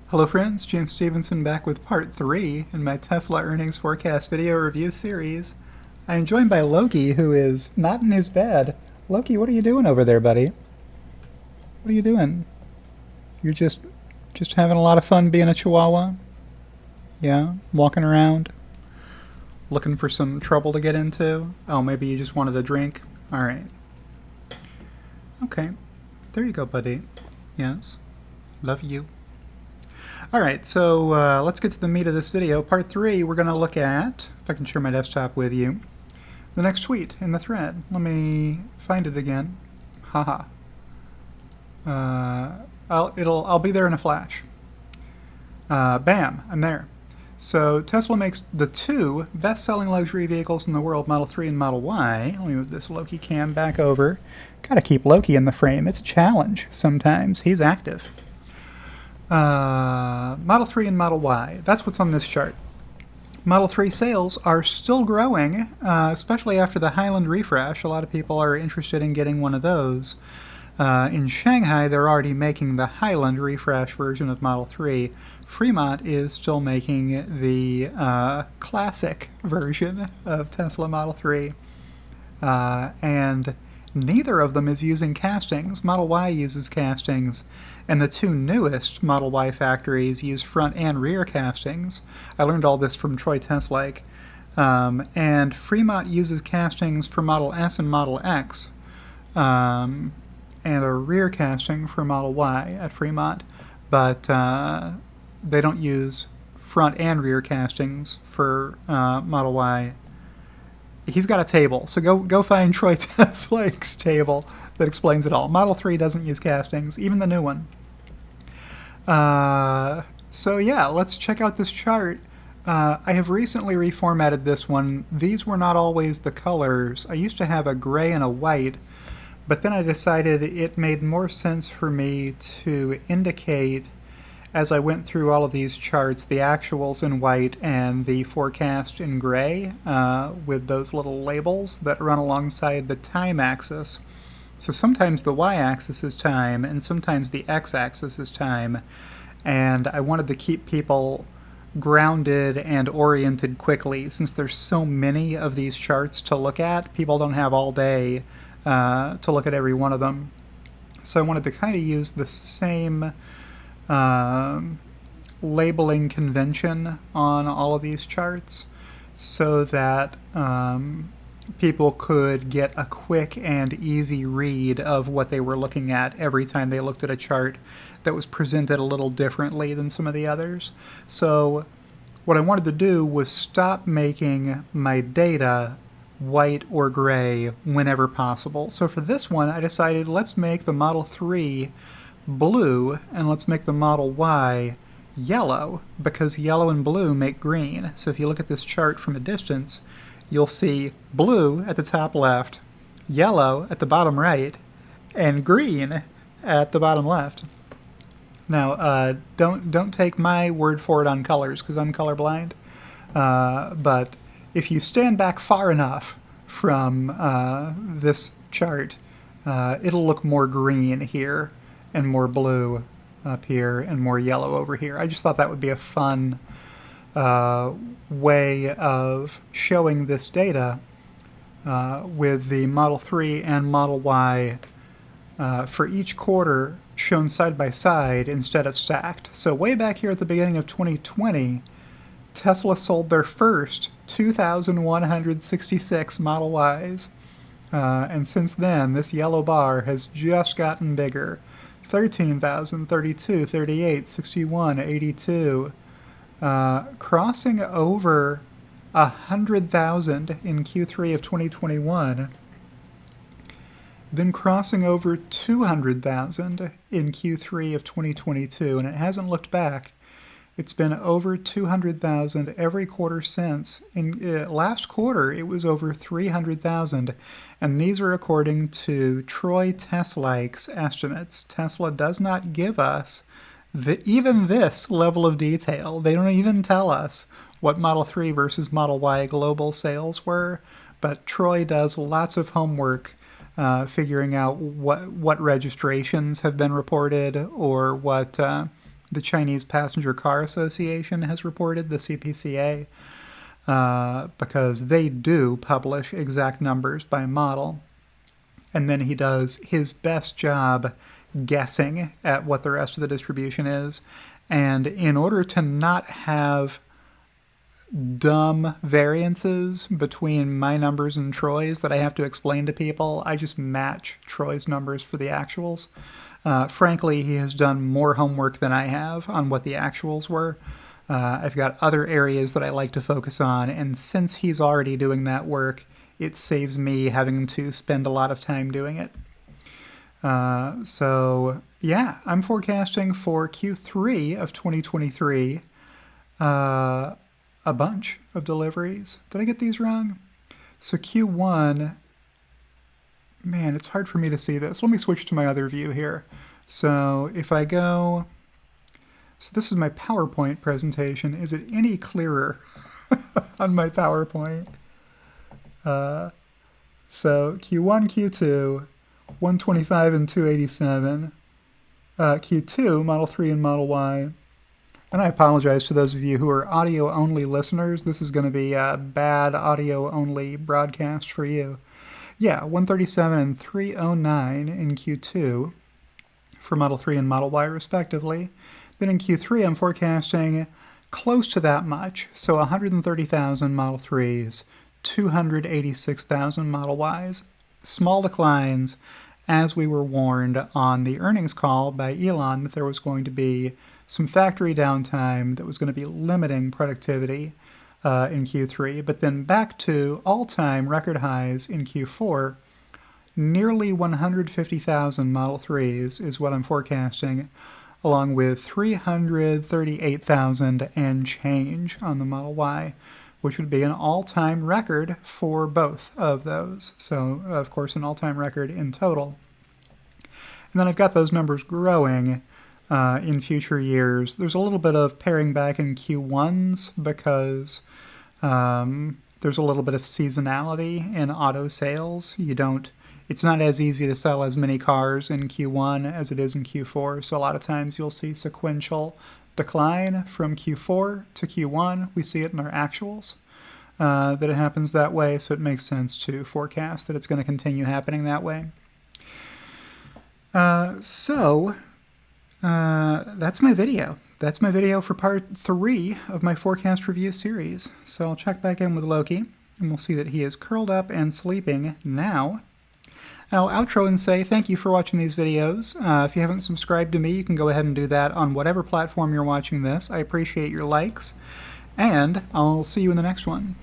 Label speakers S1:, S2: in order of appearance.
S1: Hello friends, James Stevenson back with part 3 in my Tesla earnings forecast video review series. I am joined by Loki, who is not in his bed. Loki, what are you doing over there, buddy? What are you doing? You're just having a lot of fun being a chihuahua? Yeah, walking around, looking for some trouble to get into? Oh, maybe you just wanted a drink? Alright. Okay. There you go, buddy. Yes. Love you. Alright, so let's get to the meat of this video. Part 3, we're going to look at, if I can share my desktop with you, the next tweet in the thread. Let me find it again. Haha. I'll be there in a flash. Bam, I'm there. So Tesla makes the two best-selling luxury vehicles in the world, Model 3 and Model Y. Let me move this Loki cam back over. Gotta keep Loki in the frame. It's a challenge sometimes. He's active. Model 3 and Model Y. That's what's on this chart. Model 3 sales are still growing, especially after the Highland refresh. A lot of people are interested in getting one of those. In Shanghai, they're already making the Highland refresh version of Model 3. Fremont is still making the classic version of Tesla Model 3. And neither of them is using castings. Model Y uses castings, and the two newest Model Y factories use front and rear castings. I learned all this from Troy Teslike. And Fremont uses castings for Model S and Model X, and a rear casting for Model Y at Fremont, but they don't use front and rear castings for Model Y. He's got a table, so go find Troy Teslike's table that explains it all. Model 3 doesn't use castings, even the new one. So yeah, let's check out this chart. I have recently reformatted this one. These were not always the colors. I used to have a gray and a white, but then I decided it made more sense for me to indicate, as I went through all of these charts, the actuals in white and the forecast in gray, with those little labels that run alongside the time axis. So sometimes the y-axis is time, and sometimes the x-axis is time, and I wanted to keep people grounded and oriented quickly. Since there's so many of these charts to look at, people don't have all day to look at every one of them. So I wanted to kind of use the same labeling convention on all of these charts so that people could get a quick and easy read of what they were looking at every time they looked at a chart that was presented a little differently than some of the others. So what I wanted to do was stop making my data white or gray whenever possible. So for this one, I decided let's make the Model 3 blue and let's make the Model Y yellow, because yellow and blue make green. So if you look at this chart from a distance, you'll see blue at the top left, yellow at the bottom right, and green at the bottom left. Now, don't take my word for it on colors, because I'm colorblind, but if you stand back far enough from this chart, it'll look more green here and more blue up here and more yellow over here. I just thought that would be a fun way of showing this data with the Model 3 and Model Y for each quarter shown side by side instead of stacked. So way back here at the beginning of 2020, Tesla sold their first 2,166 Model Ys. And since then, this yellow bar has just gotten bigger. 13,000, 32, 38, 61, 82, crossing over 100,000 in Q3 of 2021, then crossing over 200,000 in Q3 of 2022, and it hasn't looked back. It's been over 200,000 every quarter since. In last quarter, it was over 300,000, and these are according to Troy Teslike's estimates. Tesla does not give us even this level of detail. They don't even tell us what Model 3 versus Model Y global sales were, but Troy does lots of homework figuring out what registrations have been reported or what the Chinese Passenger Car Association has reported, the CPCA, because they do publish exact numbers by model. And then he does his best job guessing at what the rest of the distribution is. And in order to not have dumb variances between my numbers and Troy's that I have to explain to people, I just match Troy's numbers for the actuals. Frankly, he has done more homework than I have on what the actuals were. I've got other areas that I like to focus on, and since he's already doing that work, it saves me having to spend a lot of time doing it. So, yeah, I'm forecasting for Q3 of 2023 a bunch of deliveries. Did I get these wrong? So Q1, man, it's hard for me to see this. Let me switch to my other view here. So if I go, so this is my PowerPoint presentation. Is it any clearer on my PowerPoint? So Q1, Q2, 125 and 287. Q2, Model 3 and Model Y. And I apologize to those of you who are audio-only listeners. This is going to be a bad audio-only broadcast for you. Yeah, 137 and 309 in Q2 for Model 3 and Model Y, respectively. Then in Q3, I'm forecasting close to that much, so 130,000 Model 3s, 286,000 Model Ys. Small declines, as we were warned on the earnings call by Elon that there was going to be some factory downtime that was going to be limiting productivity in Q3, but then back to all-time record highs in Q4. Nearly 150,000 Model 3s is what I'm forecasting, along with 338,000 and change on the Model Y, which would be an all-time record for both of those. So, of course, an all-time record in total. And then I've got those numbers growing in future years. There's a little bit of paring back in Q1s because there's a little bit of seasonality in auto sales. It's not as easy to sell as many cars in Q1 as it is in Q4, so a lot of times you'll see sequential decline from Q4 to Q1. We see it in our actuals, that it happens that way, so it makes sense to forecast that it's going to continue happening that way. That's my video. That's my video for part 3 of my forecast review series. So I'll check back in with Loki, and we'll see that he is curled up and sleeping now. I'll outro and say thank you for watching these videos. If you haven't subscribed to me, you can go ahead and do that on whatever platform you're watching this. I appreciate your likes, and I'll see you in the next one.